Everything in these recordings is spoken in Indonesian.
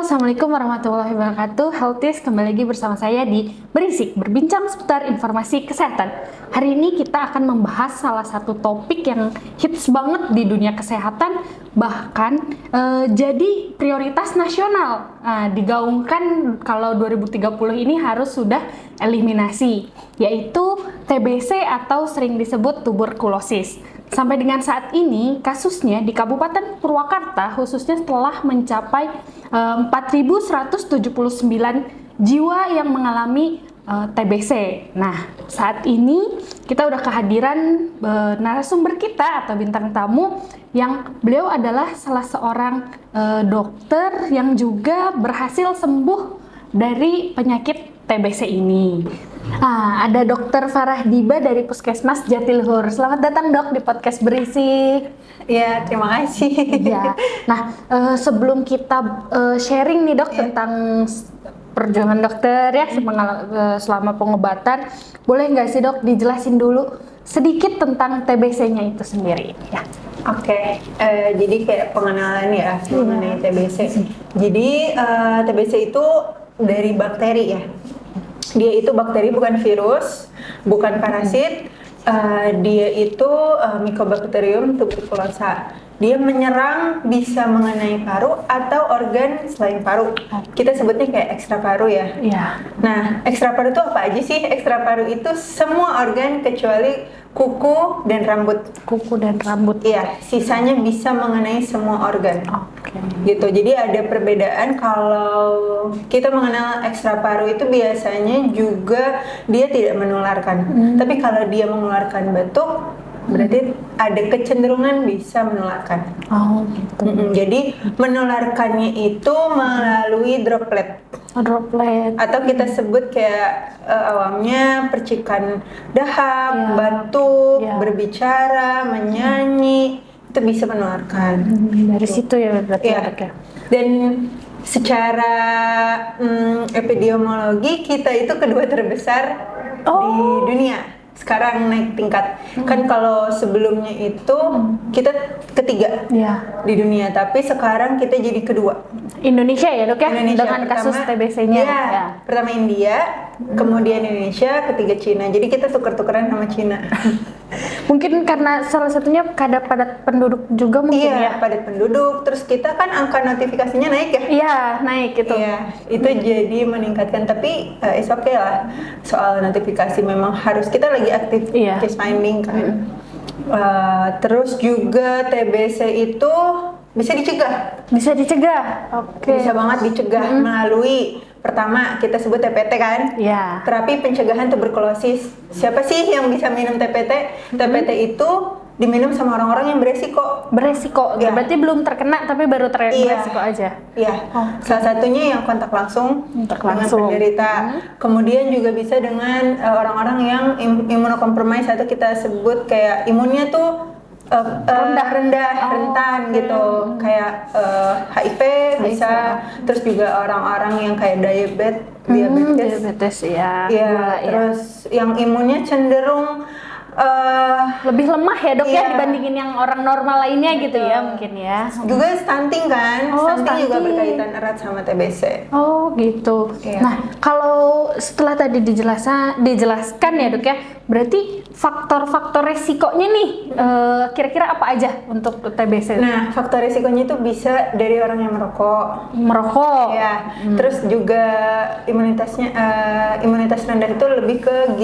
Assalamualaikum warahmatullahi wabarakatuh. Healthies kembali lagi bersama saya di Berisik, berbincang seputar informasi kesehatan. Hari ini kita akan membahas salah satu topik yang hits banget di dunia kesehatan, bahkan jadi prioritas nasional. Digaungkan kalau 2030 ini harus sudah eliminasi, yaitu TBC atau sering disebut tuberkulosis. Sampai dengan saat ini, kasusnya di Kabupaten Purwakarta khususnya telah mencapai 4.179 jiwa yang mengalami TBC. Nah, saat ini kita udah kehadiran narasumber kita atau bintang tamu yang beliau adalah salah seorang dokter yang juga berhasil sembuh dari penyakit TBC ini. Ada Dokter Farah Diba dari Puskesmas Jatiluhur. Selamat datang dok di podcast Berisik. Ya, terima kasih. Ya. Nah, sebelum kita sharing nih dok tentang perjuangan dokter ya selama pengobatan, boleh nggak sih dok dijelasin dulu sedikit tentang TBC-nya itu sendiri? Ya. Oke, jadi kayak pengenalan ya mengenai TBC. Jadi TBC itu dari bakteri ya. Dia itu bakteri, bukan virus, bukan parasit. Dia itu Mycobacterium tuberculosa. Dia menyerang bisa mengenai paru atau organ selain paru. Kita sebutnya kayak ekstra paru ya. Nah, ekstra paru itu apa aja sih? Ekstra paru itu semua organ kecuali kuku dan rambut. Kuku dan rambut. Iya, sisanya bisa mengenai semua organ. Gitu. Jadi ada perbedaan kalau kita mengenal ekstra paru itu biasanya juga dia tidak menularkan. Tapi kalau dia mengeluarkan batuk, berarti ada kecenderungan bisa menularkan. Gitu. Jadi menularkannya itu melalui droplet. Droplet. Atau kita sebut kayak awamnya percikan dahak, batuk, berbicara, menyanyi, itu bisa menularkan. Dari situ ya berarti ya. Dan secara epidemiologi kita itu kedua terbesar di dunia. Sekarang naik tingkat. Kan kalau sebelumnya itu kita ketiga di dunia, tapi sekarang kita jadi kedua. Indonesia ya dok ya? Indonesia dengan pertama, kasus TBC-nya. Pertama India, kemudian Indonesia, ketiga Cina. Jadi kita tuker-tukeran sama Cina. Mungkin karena salah satunya padat penduduk juga mungkin ya. Padat penduduk. Terus kita kan angka notifikasinya naik ya? Iya, naik gitu. Iya, itu jadi meningkatkan. Tapi it's okay lah. Soal notifikasi memang harus, kita lagi aktif case finding kan. Terus juga TBC itu bisa dicegah. Bisa dicegah. Bisa banget dicegah melalui, pertama kita sebut TPT kan? Terapi pencegahan tuberkulosis. Siapa sih yang bisa minum TPT? TPT itu diminum sama orang-orang yang beresiko. Berarti belum terkena tapi baru beresiko aja. Salah satunya yang kontak langsung dengan penderita. Kemudian juga bisa dengan orang-orang yang imunokompromis atau kita sebut kayak imunnya tuh rentan gitu, kayak HIV bisa, terus juga orang-orang yang kayak diabetes ya, terus yang imunnya cenderung lebih lemah ya dok ya dibandingin yang orang normal lainnya gitu ya mungkin ya. Juga stunting kan, stunting juga berkaitan erat sama TBC. Gitu. Nah kalau setelah tadi dijelaskan ya dok ya, berarti faktor-faktor resikonya nih kira-kira apa aja untuk TBC? Nah faktor resikonya itu bisa dari orang yang merokok. Ya. Terus juga imunitas rendah itu lebih ke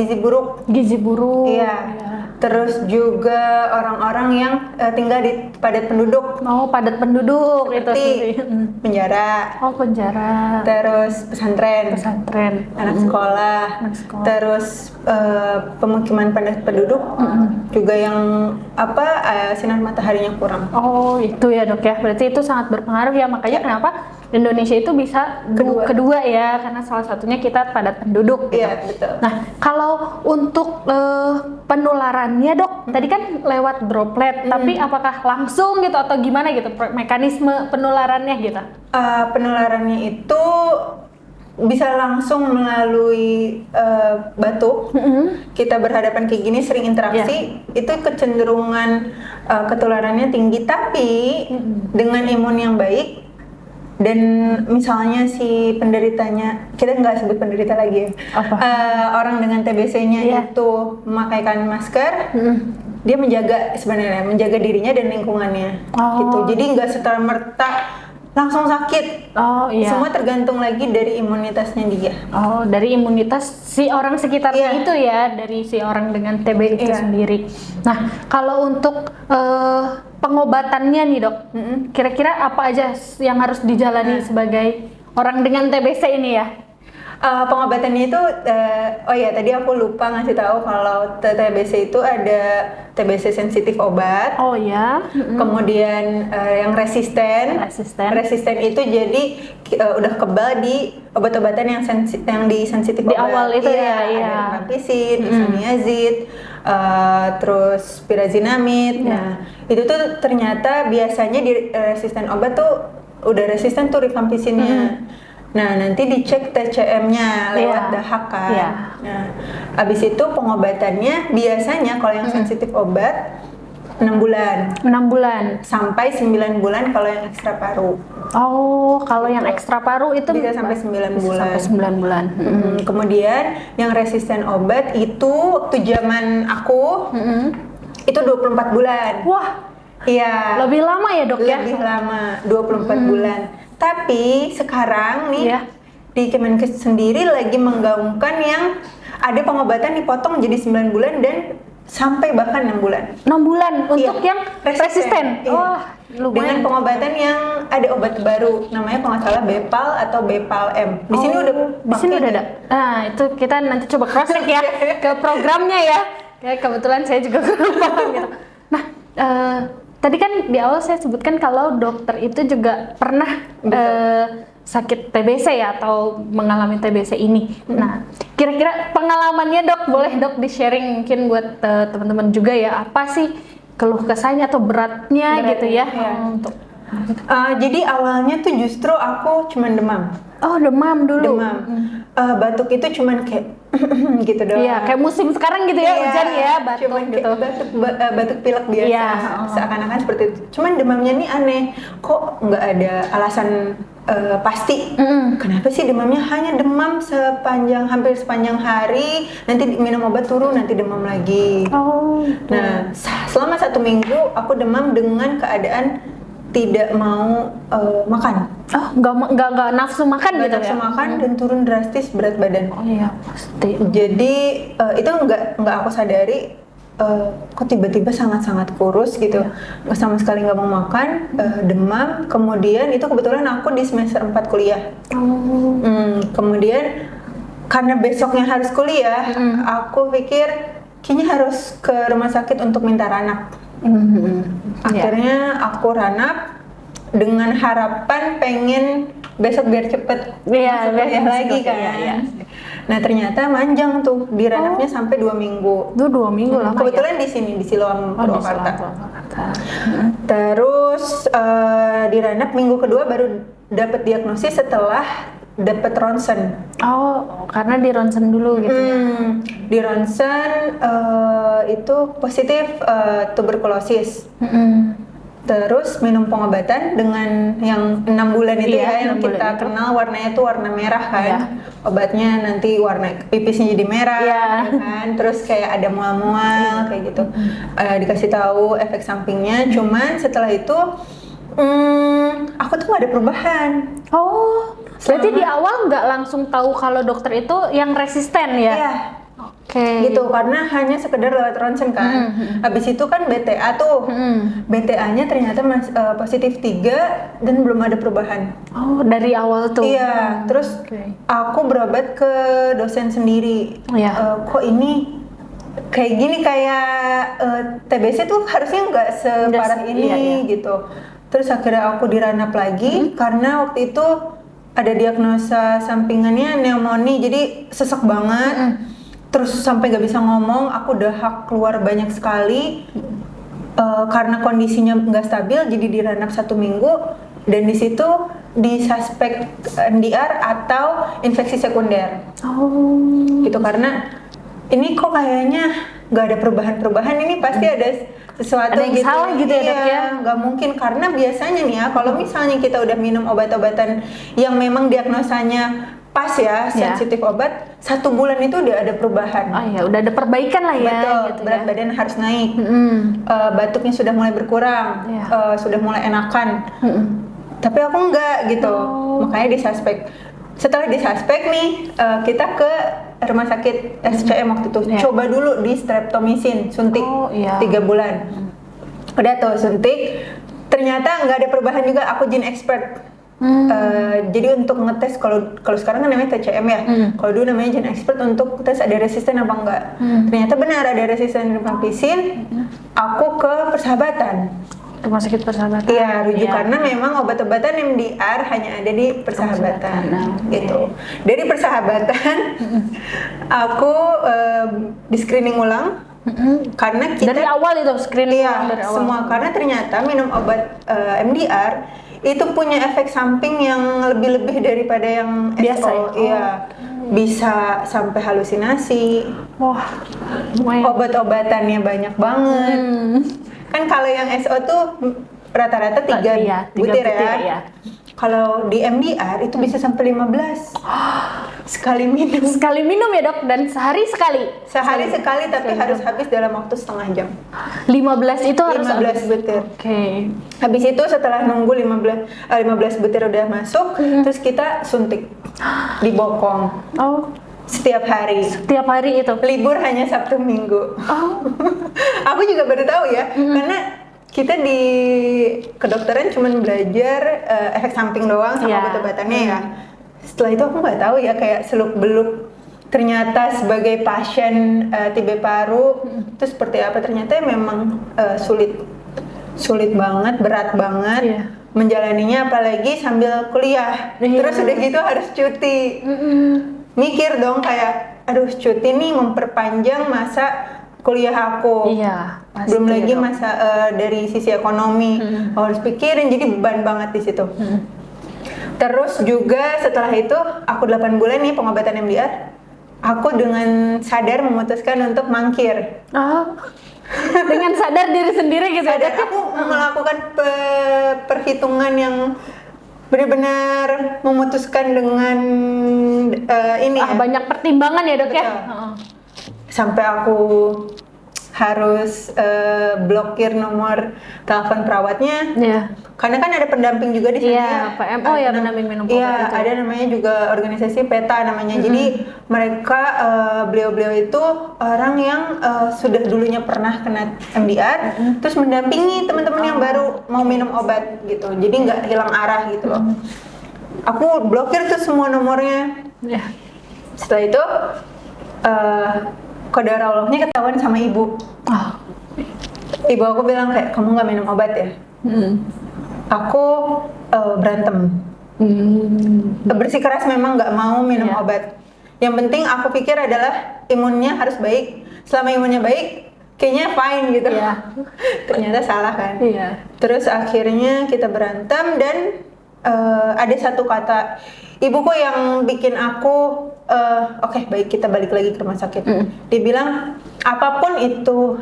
gizi buruk. Iya. Terus juga orang-orang yang tinggal di padat penduduk. Padat penduduk seperti itu penjara. Penjara. Terus pesantren. Anak sekolah. Terus pemukiman padat penduduk juga yang sinar mataharinya kurang. Itu ya dok ya. Berarti itu sangat berpengaruh ya, makanya kenapa Indonesia itu bisa kedua ya, karena salah satunya kita padat penduduk gitu. Iya, betul. Nah, kalau untuk penularannya dok, tadi kan lewat droplet, tapi apakah langsung gitu atau gimana gitu mekanisme penularannya gitu? Penularannya itu bisa langsung melalui batuk. Kita berhadapan kayak gini, sering interaksi, itu kecenderungan ketularannya tinggi. Tapi dengan imun yang baik, dan misalnya si penderitanya, kita nggak sebut penderita lagi ya, Apa? orang dengan TBC-nya Iya. itu memakaikan masker, dia menjaga dirinya dan lingkungannya, Oh. gitu. Jadi nggak serta-merta langsung sakit. Oh iya. Semua tergantung lagi dari imunitasnya dia. Oh, dari imunitas si orang sekitarnya Iya. itu ya, dari si orang dengan TB itu Iya. sendiri. Nah, kalau untuk pengobatannya nih dok, kira-kira apa aja yang harus dijalani sebagai orang dengan TBC ini ya? Pengobatannya itu, oh ya tadi aku lupa ngasih tahu kalau TBC itu ada TBC sensitif obat. Oh ya. Kemudian yang resisten. Resisten. Itu jadi udah kebal di obat-obatan yang di sensitif Di obat. awal itu ya, iya. Ada rifampicin, isoniazid, terus pyrazinamide. Nah, itu tuh ternyata biasanya di resisten obat tuh udah resisten tuh rifampicinnya. Nah, nanti dicek TCM-nya lewat Iya. dahak kan. Iya. Nah, abis itu pengobatannya biasanya kalau yang sensitif obat 6 bulan 6 bulan. sampai 9 bulan kalau yang ekstra paru. Oh, kalau yang ekstra paru itu Bisa sampai 9 bisa bulan. sampai 9 bulan. Kemudian yang resisten obat itu waktu zaman aku itu 24 bulan. Wah, Iya. lebih lama ya dok ya? Lebih lama, 24 bulan. Tapi sekarang nih Iya. di Kemenkes sendiri lagi menggaungkan yang ada pengobatan dipotong jadi 9 bulan dan sampai bahkan 6 bulan. 6 bulan untuk Iya. yang resisten. Iya. Wah, Dengan lumayan. pengobatan yang ada obat baru namanya kalau nggak salah Bepal atau Bepal M. Di sini udah di sini pakai udah ada. Nah, itu kita nanti coba cross check ya ke programnya ya. Ya kebetulan saya juga kurang paham gitu. Nah, tadi kan di awal saya sebutkan kalau dokter itu juga pernah sakit TBC ya atau mengalami TBC ini. Nah, kira-kira pengalamannya dok, boleh dok di-sharing mungkin buat teman-teman juga ya, apa sih keluh kesahnya atau beratnya gitu ya? iya. Untuk Jadi awalnya tuh justru aku cuman demam. oh, demam dulu. Demam. Batuk itu cuman kayak gitu doang. Iya, kayak musim sekarang gitu ya, Iya, hujan ya, batuk cuman kayak gitu. batuk pilek biasa. Iya. Seakan-akan seperti itu. Cuman demamnya nih aneh. Kok nggak ada alasan pasti? Kenapa sih demamnya hanya demam hampir sepanjang hari, nanti minum obat turun, nanti demam lagi. Oh. Nah, selama 1 minggu aku demam dengan keadaan tidak mau makan. Oh, nggak nafsu makan Nggak gitu nafsu ya? makan dan turun drastis berat badan. Oh iya, pasti. Jadi itu nggak aku sadari, kok tiba-tiba sangat-sangat kurus gitu, nggak sama sekali nggak mau makan, demam. Kemudian itu kebetulan aku di semester 4 kuliah. Oh. Kemudian karena besoknya harus kuliah, aku pikir kayaknya harus ke rumah sakit untuk minta ranap. Akhirnya aku ranap dengan harapan pengen besok biar cepet Iya, masuk kuliah besok lagi kan. iya. Nah ternyata manjang tuh di ranapnya sampai 2 minggu. Itu 2 minggu lama Kebetulan di sini di Siloam, ya? Purwakarta. Purwakarta. Terus di ranap minggu kedua baru dapat diagnosis setelah dapat ronsen. Oh, karena di ronsen dulu gitu ya? Di ronsen itu positif tuberkulosis. Terus minum pengobatan dengan yang 6 bulan itu Iya, ya, yang 6 bulan kita itu. kenal warnanya itu warna merah kan. Iya. Obatnya nanti warna pipisnya jadi merah, Iya. ya kan. Terus kayak ada mual-mual kayak gitu. Dikasih tahu efek sampingnya. Cuman setelah itu aku tuh gak ada perubahan. Oh, berarti di awal nggak langsung tahu kalau dokter itu yang resisten ya? Iya. Oke. Gitu, karena hanya sekedar lewat ronsen kan. Habis itu kan BTA tuh. BTA-nya ternyata positif 3 dan belum ada perubahan. Oh, dari awal tuh? Iya, terus Oke. aku berobat ke dosen sendiri. Iya. Kok ini kayak gini, kayak TBC tuh harusnya nggak separah Nggak, ini iya. gitu. Terus akhirnya aku diranap lagi karena waktu itu ada diagnosa sampingannya pneumonia, jadi sesek banget. Terus sampai gak bisa ngomong, aku dahak keluar banyak sekali. Karena kondisinya nggak stabil, jadi diranap 1 minggu dan di situ disuspek NDR atau infeksi sekunder. Oh. Gitu, karena ini kok kayaknya nggak ada perubahan-perubahan, ini pasti ada sesuatu ada yang gitu. salah gitu ya dok ya? Nggak mungkin, karena biasanya nih ya, kalau misalnya kita udah minum obat-obatan yang memang diagnosanya pas ya, sensitif obat, 1 bulan itu udah ada perubahan. Oh ya, udah ada perbaikan lah ya. Betul, gitu berat ya. badan harus naik, batuknya sudah mulai berkurang, sudah mulai enakan. Tapi aku enggak gitu, makanya disuspek. Setelah disuspek nih, kita ke rumah sakit SCM waktu itu. Coba dulu di streptomycin, suntik 3 bulan. Udah tuh suntik, ternyata nggak ada perubahan juga. Aku gene expert. Jadi untuk ngetes, kalau sekarang kan namanya TCM ya, kalau dulu namanya gene expert untuk tes ada resisten apa enggak. Ternyata benar ada resisten rifampicin. Aku ke Persahabatan. Rumah sakit Persahabatan. Iya, rujukannya memang obat-obatan MDR hanya ada di Persahabatan, gitu. Dari Persahabatan, aku di screening ulang. Karena kita dari awal itu screening ulang dari awal. Semua, karena ternyata minum obat MDR itu punya efek samping yang lebih-lebih daripada yang biasa SO. Iya, bisa sampai halusinasi. Wah, obat-obatannya banyak banget. Kan kalau yang SO tuh rata-rata 3 butir ya. Kalau di MDR itu bisa sampai 15 sekali minum. Sekali minum ya dok, dan sehari sekali. Sehari sekali, tapi harus habis dalam waktu setengah jam. 15 itu harus 15 butir. Oke. Habis itu setelah nunggu 15 butir udah masuk, terus kita suntik di bokong. Setiap hari. Setiap hari itu. Libur hanya Sabtu Minggu. Aku juga baru tahu ya, karena kita di kedokteran cuma belajar efek samping doang sama obat-obatannya ya. Setelah itu aku nggak tahu ya, kayak seluk-beluk. Ternyata sebagai pasien TB paru itu seperti apa, ternyata memang sulit banget, berat banget menjalaninya, apalagi sambil kuliah. Terus udah gitu harus cuti. Mikir dong kayak, aduh cuti nih memperpanjang masa kuliah aku. Belum lagi masa dari sisi ekonomi harus pikirin, jadi beban banget di situ. Terus juga setelah itu aku 8 bulan nih pengobatan MDR, aku dengan sadar memutuskan untuk mangkir. Dengan sadar diri sendiri gitu. Sadar, aku melakukan perhitungan yang benar-benar memutuskan dengan ini banyak pertimbangan ya dok ya. Sampai aku harus blokir nomor telepon perawatnya. Karena kan ada pendamping juga di sana. PMO ya, pendamping minum obat. Iya, ada namanya juga organisasi PETA namanya. Jadi mereka beliau-beliau itu orang yang sudah dulunya pernah kena MDR, terus mendampingi teman-teman yang baru mau minum obat gitu. Jadi nggak hilang arah gitu loh. Aku blokir tuh semua nomornya. Setelah itu kodar Allahnya ketahuan sama ibu. Ibu aku bilang kayak, kamu nggak minum obat ya? Aku berantem. Bersikeras memang nggak mau minum obat. Yang penting aku pikir adalah imunnya harus baik. Selama imunnya baik, kayaknya fine gitu. Ternyata salah kan. Terus akhirnya kita berantem dan ada satu kata ibuku yang bikin aku oke, baik, kita balik lagi ke rumah sakit. Dia bilang apapun itu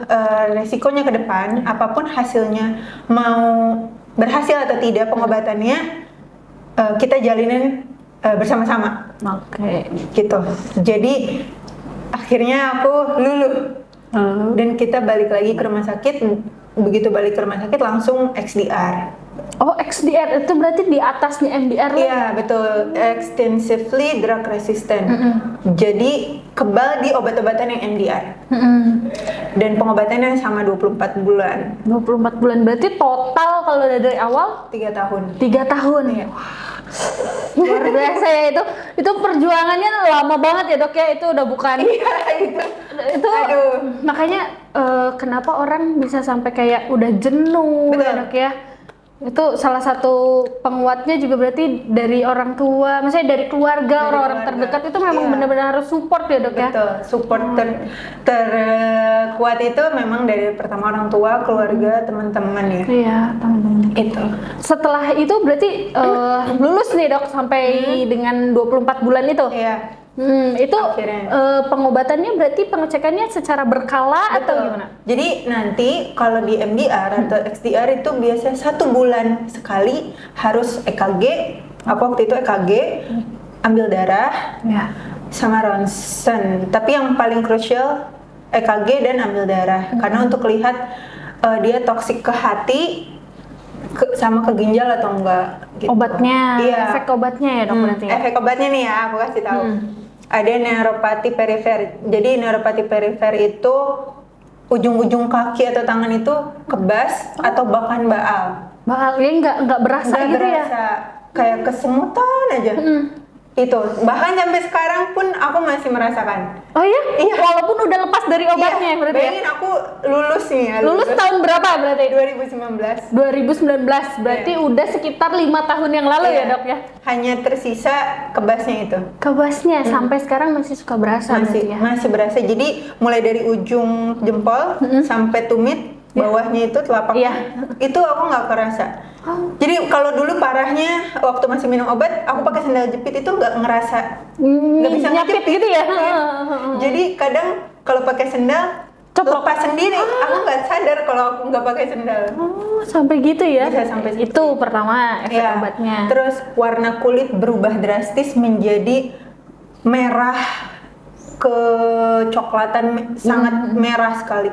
resikonya ke depan, apapun hasilnya, mau berhasil atau tidak pengobatannya, kita jalinin bersama-sama. Gitu. Jadi akhirnya aku luluh. Dan kita balik lagi ke rumah sakit. Begitu balik ke rumah sakit langsung XDR. XDR itu berarti di atasnya MDR? Iya, betul. Extensively drug resistant. Jadi kebal di obat-obatan yang MDR. Dan pengobatannya sama 24 bulan. 24 bulan berarti total kalau dari awal 3 tahun. 3 tahun. Luar biasa ya itu perjuangannya lama banget ya dok ya, itu udah bukan. Itu aduh. Makanya kenapa orang bisa sampai kayak udah jenuh ya dok ya. Itu salah satu penguatnya juga berarti dari orang tua, maksudnya dari keluarga, orang-orang terdekat itu memang benar-benar harus support ya dok ya. Betul, support terkuat itu memang dari pertama orang tua, keluarga, teman-teman ya. Teman-teman. Itu. Setelah itu berarti lulus nih dok sampai dengan 24 bulan itu. Itu Akhirnya. pengobatannya berarti pengecekannya secara berkala atau Betul. gimana? Jadi nanti kalau di MDR atau XDR itu biasanya 1 bulan sekali harus EKG. Aku waktu itu EKG, ambil darah, Ya. sama ronsen. Tapi yang paling krusial EKG dan ambil darah. Karena untuk lihat dia toksik ke hati, sama ke ginjal atau enggak. Gitu. Obatnya, Iya. efek obatnya ya dok berarti ya? Efek obatnya nih ya, aku kasih tahu. Ada neuropati perifer. Jadi neuropati perifer itu ujung-ujung kaki atau tangan itu kebas atau bahkan baal. Bahkan nggak berasa Nggak gitu ya? berasa, kayak kesemutan aja. Itu bahkan sampai sekarang pun aku masih merasakan. Oh iya? Iya. Walaupun udah lepas dari obatnya Iya, berarti ya? bayangin aku lulus nih ya. Lulus tahun berapa berarti? 2019. 2019, berarti udah sekitar 5 tahun yang lalu ya Iya. dok ya? Hanya tersisa kebasnya itu. Kebasnya sampai sekarang masih suka berasa Masih berarti ya? masih berasa. Jadi mulai dari ujung jempol sampai tumit, bawahnya itu telapaknya, itu aku nggak kerasa. Jadi kalau dulu parahnya waktu masih minum obat, aku pakai sandal jepit itu nggak ngerasa, nggak bisa Nyapit ngejepit. gitu ya? Iya. Jadi kadang kalau pakai sandal Coplok. lepas sendiri, aku nggak sadar kalau aku nggak pakai sandal. Oh, sampai gitu ya? Bisa sampai seperti itu pertama efek Ya, obatnya. terus warna kulit berubah drastis menjadi merah kecoklatan, sangat merah sekali,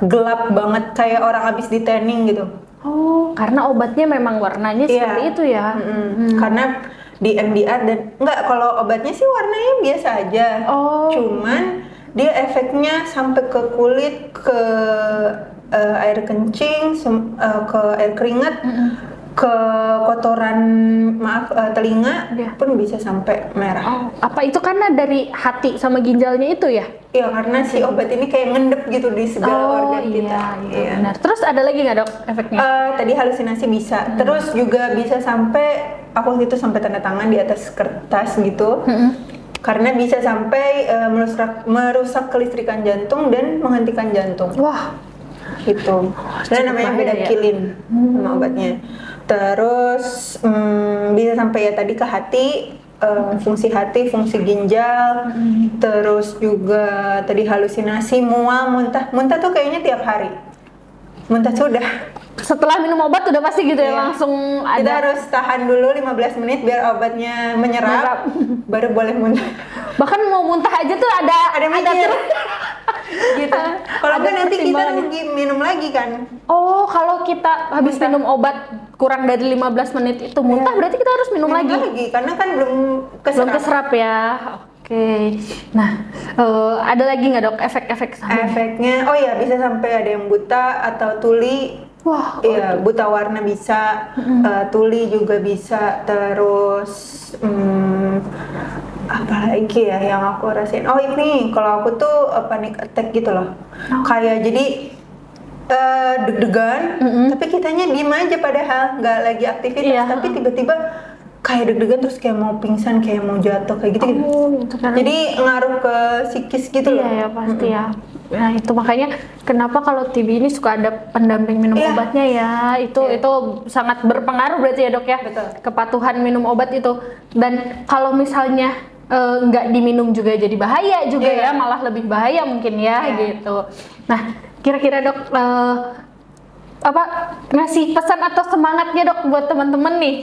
gelap banget kayak orang habis di tanning gitu. Oh, karena obatnya memang warnanya seperti itu ya? Karena di MDR dan enggak, kalau obatnya sih warnanya biasa aja. Oh. Cuman dia efeknya sampai ke kulit, ke air kencing, ke air keringat, ke kotoran telinga Iya. pun bisa sampai merah. Oh, apa itu karena dari hati sama ginjalnya itu ya? Iya, karena si obat ini kayak ngendep gitu di segala organ kita. iya, benar. Terus ada lagi nggak dok efeknya? Tadi halusinasi bisa, terus juga bisa sampai aku waktu itu sampai tanda tangan di atas kertas gitu, karena bisa sampai merusak kelistrikan jantung dan menghentikan jantung. Wah, Gitu. Dan namanya bahaya beda ya? kilin sama obatnya. Terus bisa sampai ya tadi ke hati, fungsi hati, fungsi ginjal, terus juga tadi halusinasi, mual, muntah. Muntah tuh kayaknya tiap hari. Muntah sudah. setelah minum obat udah pasti gitu ya Iya. langsung Kita ada. harus tahan dulu 15 menit biar obatnya menyerap, baru boleh muntah. Bahkan mau muntah aja tuh Ada mikir. terus. Gitu. Kalau Ada enggak nanti kita pertimbangannya. rugi minum lagi kan. Oh, kalau kita habis Muntah. minum obat kurang dari 15 menit itu muntah, Iya. berarti kita harus minum lagi. Karena kan belum Belum keserap. keserap ya. Oke. Nah, ada lagi nggak dok efek-efek samping? Efeknya, oh ya bisa sampai ada yang buta atau tuli. Wah, Iya, buta warna bisa, tuli juga bisa. Terus apa lagi ya yang aku rasain? Oh ini, kalau aku tuh panic attack gitu loh. Kayak jadi deg-degan, tapi kitanya diem aja padahal nggak lagi aktivitas, Iya, tapi tiba-tiba kayak deg-degan terus kayak mau pingsan, kayak mau jatuh kayak gitu. Oh, itu karena Jadi ngaruh ke psikis gitu loh. iya ya pasti ya. Nah itu makanya kenapa kalau TB ini suka ada pendamping minum Iya. obatnya ya. Itu sangat berpengaruh berarti ya dok ya. Betul. Kepatuhan minum obat itu. Dan kalau misalnya nggak diminum juga jadi bahaya juga Iya. ya, malah lebih bahaya mungkin ya Iya. gitu. Nah kira-kira dok apa ngasih pesan atau semangatnya dok buat teman-teman nih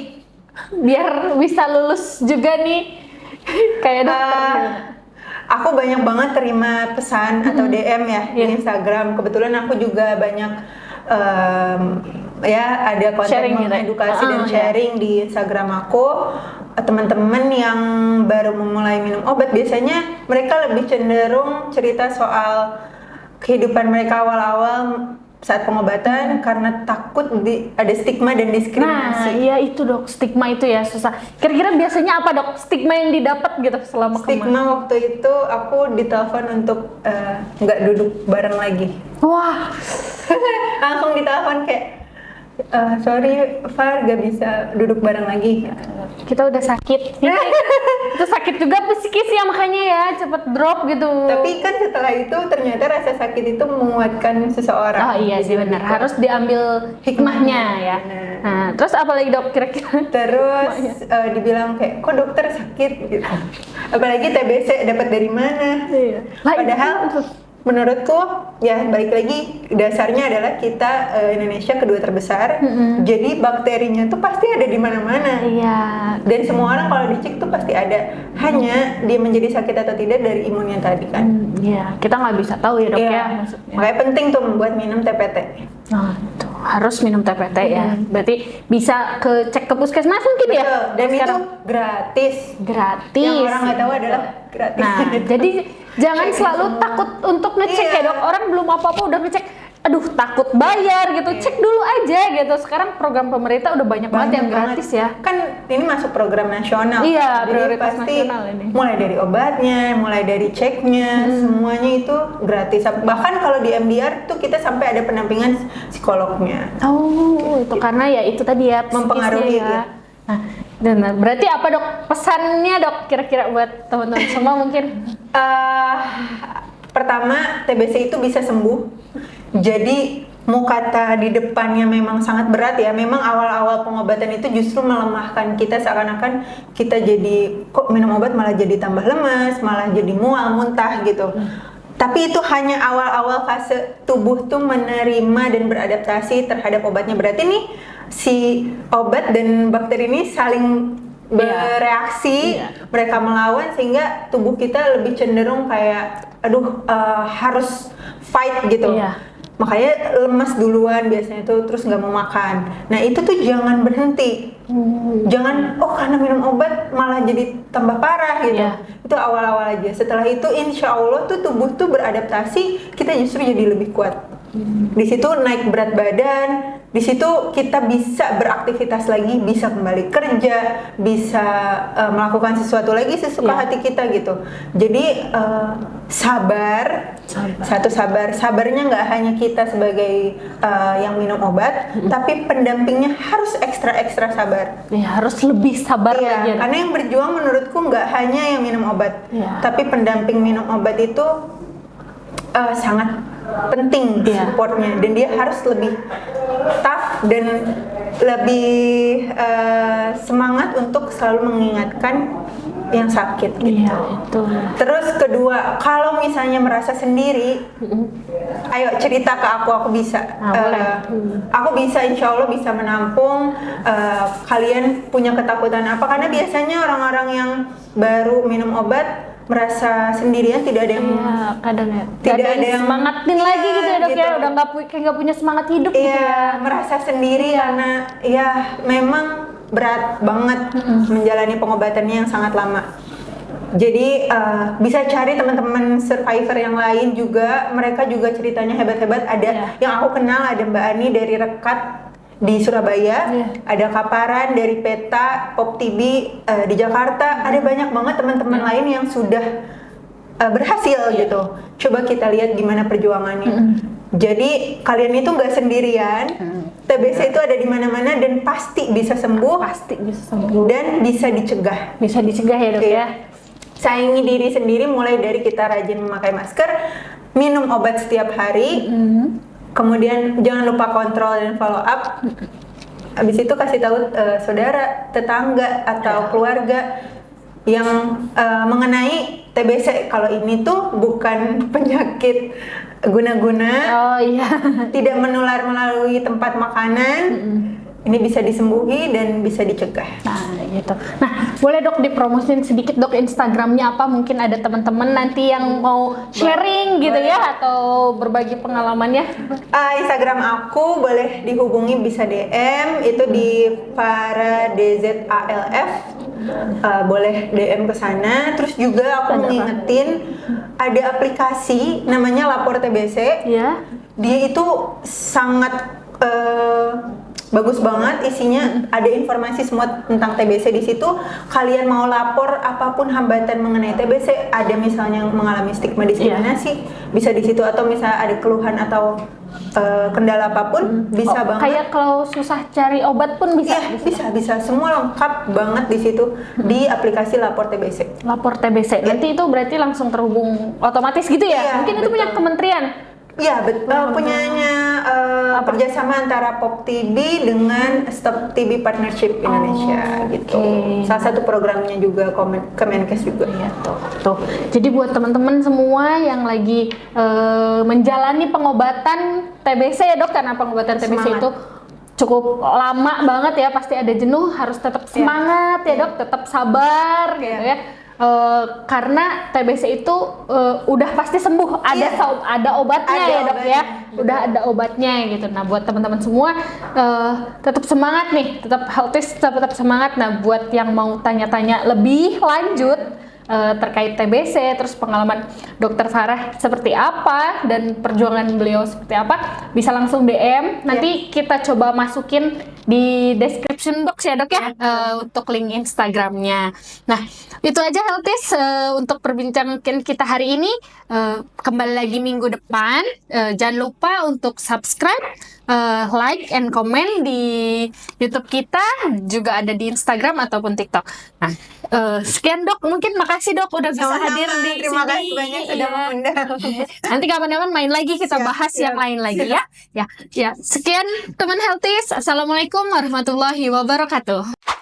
biar bisa lulus juga nih kayak dokter. Aku banyak banget terima pesan atau DM ya di Instagram. Kebetulan aku juga banyak ya ada konten Sharing gitu ya? edukasi dan Iya. sharing di Instagram aku. Teman-teman yang baru memulai minum obat biasanya mereka lebih cenderung cerita soal kehidupan mereka awal-awal saat pengobatan karena takut ada stigma dan Nah, diskriminasi. iya itu dok, stigma itu ya susah. Kira-kira biasanya apa dok stigma yang didapat gitu selama Stigma kemarin? waktu itu aku ditelepon untuk nggak duduk bareng lagi. Wah, Langsung ditelepon kayak sorry Far gak bisa duduk bareng lagi. kita udah sakit. Itu sakit juga psikis ya, makanya ya cepet drop gitu. Tapi kan setelah itu ternyata rasa sakit itu menguatkan seseorang. Oh iya sih benar, harus diambil hikmahnya ya. Benar. Nah, terus apa lagi dok kira-kira? Terus dibilang kayak, kok dokter sakit gitu. Apalagi TBC dapat dari mana? Iya. Lah, Padahal menurutku ya balik lagi dasarnya adalah kita Indonesia kedua terbesar. Jadi bakterinya tuh pasti ada di mana-mana. Iya. Dan semua orang kalau dicek tuh pasti ada. Hanya dia menjadi sakit atau tidak dari imunnya tadi kan. Iya, kita nggak bisa tahu ya dok Iya. ya maksudnya. Makanya penting tuh membuat minum TPT. Nah, itu harus minum TPT ya. Berarti bisa cek ke puskesmas mungkin ya. Betul. Dan itu Sekarang gratis. gratis. Yang orang nggak tahu adalah gratis. Nah, jadi jangan Cek selalu semua. takut untuk ngecek Iya. ya dok. Orang belum apa-apa udah ngecek. Aduh, takut bayar gitu. Cek dulu aja gitu. Sekarang program pemerintah udah banyak banget yang gratis ya. Kan ini masuk program nasional. Iya, Jadi prioritas pasti nasional ini. mulai dari obatnya, mulai dari ceknya, semuanya itu gratis. Bahkan kalau di MDR tuh kita sampai ada pendampingan psikolognya. Oh, itu karena ya itu tadi ya psikisnya Mempengaruhi, ya. ya. Nah, dan berarti apa dok pesannya dok kira-kira buat teman-teman semua mungkin? Pertama, TBC itu bisa sembuh. Jadi mau kata di depannya memang sangat berat ya. Memang awal-awal pengobatan itu justru melemahkan kita, seakan-akan kita jadi kok minum obat malah jadi tambah lemas, malah jadi mual, muntah gitu. Tapi itu hanya awal-awal fase tubuh tuh menerima dan beradaptasi terhadap obatnya. Berarti nih si obat dan bakteri ini saling bereaksi, mereka melawan sehingga tubuh kita lebih cenderung kayak aduh harus fight gitu. Iya. Makanya lemas duluan biasanya tuh, terus nggak mau makan. Nah itu tuh jangan berhenti. Jangan karena minum obat malah jadi tambah parah gitu. Iya. Itu awal-awal aja. Setelah itu insya Allah tuh tubuh tuh beradaptasi, kita justru jadi lebih kuat. Di situ naik berat badan, di situ kita bisa beraktivitas lagi, bisa kembali kerja, bisa melakukan sesuatu lagi sesuka hati kita gitu. Jadi sabar. Sabarnya nggak hanya kita sebagai yang minum obat, tapi pendampingnya harus ekstra sabar. Ya harus lebih sabar Iya, lagi ya, Dok. karena yang berjuang menurutku nggak hanya yang minum obat, tapi pendamping minum obat itu sangat penting supportnya, dan dia harus lebih tough dan lebih semangat untuk selalu mengingatkan yang sakit gitu. Iya, itu. Terus kedua, kalau misalnya merasa sendiri, ayo cerita ke aku bisa. Boleh. Aku bisa, insya Allah bisa menampung. Kalian punya ketakutan apa? Karena biasanya orang-orang yang baru minum obat merasa sendirian, tidak ada yang Kadang ya. tidak ada yang semangatin lagi gitu ya dok ya. Udah kayak nggak punya semangat hidup gitu ya. merasa sendiri karena ya memang berat banget menjalani pengobatannya yang sangat lama. Jadi bisa cari teman-teman survivor yang lain juga, mereka juga ceritanya hebat-hebat. Ada yang aku kenal, ada Mbak Ani dari Rekat di Surabaya, ada Kaparan dari Peta, Pop TV di Jakarta. Ada banyak banget teman-teman lain yang sudah berhasil gitu. Coba kita lihat gimana perjuangannya. Jadi kalian itu nggak sendirian. TBC itu ada di mana-mana dan pasti bisa sembuh. Pasti bisa sembuh. Dan bisa dicegah. Bisa dicegah ya dok ya. Sayangi diri sendiri mulai dari kita rajin memakai masker, minum obat setiap hari, kemudian jangan lupa kontrol dan follow up. Habis itu kasih tahu saudara, tetangga atau keluarga yang mengenai TBC. Kalau ini tuh bukan penyakit guna-guna, tidak menular melalui tempat makanan. Ini bisa disembuhi dan bisa dicegah. Nah, gitu. Nah, boleh dok dipromosin sedikit dok Instagramnya apa? Mungkin ada teman-teman nanti yang mau sharing gitu ya atau berbagi pengalamannya. Instagram aku boleh dihubungi, bisa DM itu di FarahDZALF. Boleh DM ke sana. Terus juga aku mengingetin ada aplikasi namanya Lapor TBC. Dia itu sangat bagus banget, isinya ada informasi semua tentang TBC di situ. Kalian mau lapor apapun hambatan mengenai TBC, ada misalnya mengalami stigma diskriminasi, bisa di situ, atau misalnya ada keluhan atau kendala apapun bisa banget. Kayak kalau susah cari obat pun bisa. Iya, bisa. Semua lengkap banget di situ di aplikasi Lapor TBC. Lapor TBC. Nanti itu berarti langsung terhubung otomatis gitu ya? Iya, Mungkin itu punya betul. kementerian. Iya, punyanya kerjasama antara Pop TB dengan Stop TB Partnership Indonesia gitu. oke. Salah satu programnya juga Kemenkes juga. Iya tuh. Jadi buat teman-teman semua yang lagi menjalani pengobatan TBC ya dok, karena pengobatan TBC Semangat. itu cukup lama banget ya, pasti ada jenuh, harus tetap semangat ya dok, tetap sabar gitu ya. Karena TBC itu udah pasti sembuh, ada obatnya Ada ya dok ya, obatnya. udah ada obatnya gitu. Nah buat teman-teman semua tetap semangat nih, tetap healthy, tetap semangat. Nah buat yang mau tanya-tanya lebih lanjut terkait TBC, terus pengalaman Dokter Farah seperti apa dan perjuangan beliau seperti apa, bisa langsung DM. Nanti kita coba masukin di description box ya dok ya, untuk link Instagramnya. Nah itu aja Healthies untuk perbincangan kita hari ini. Kembali lagi minggu depan. Jangan lupa untuk subscribe, like and comment di YouTube kita, juga ada di Instagram ataupun TikTok. Nah, sekian dok, mungkin makasih dok udah bisa Sama-sama. hadir di Terima sini. kasih banyak sudah Iya. mengundang. Nanti kapan-kapan main lagi kita Siap, bahas siap. yang lain lagi ya. Ya. Sekian teman Healthies. Assalamualaikum warahmatullahi wabarakatuh.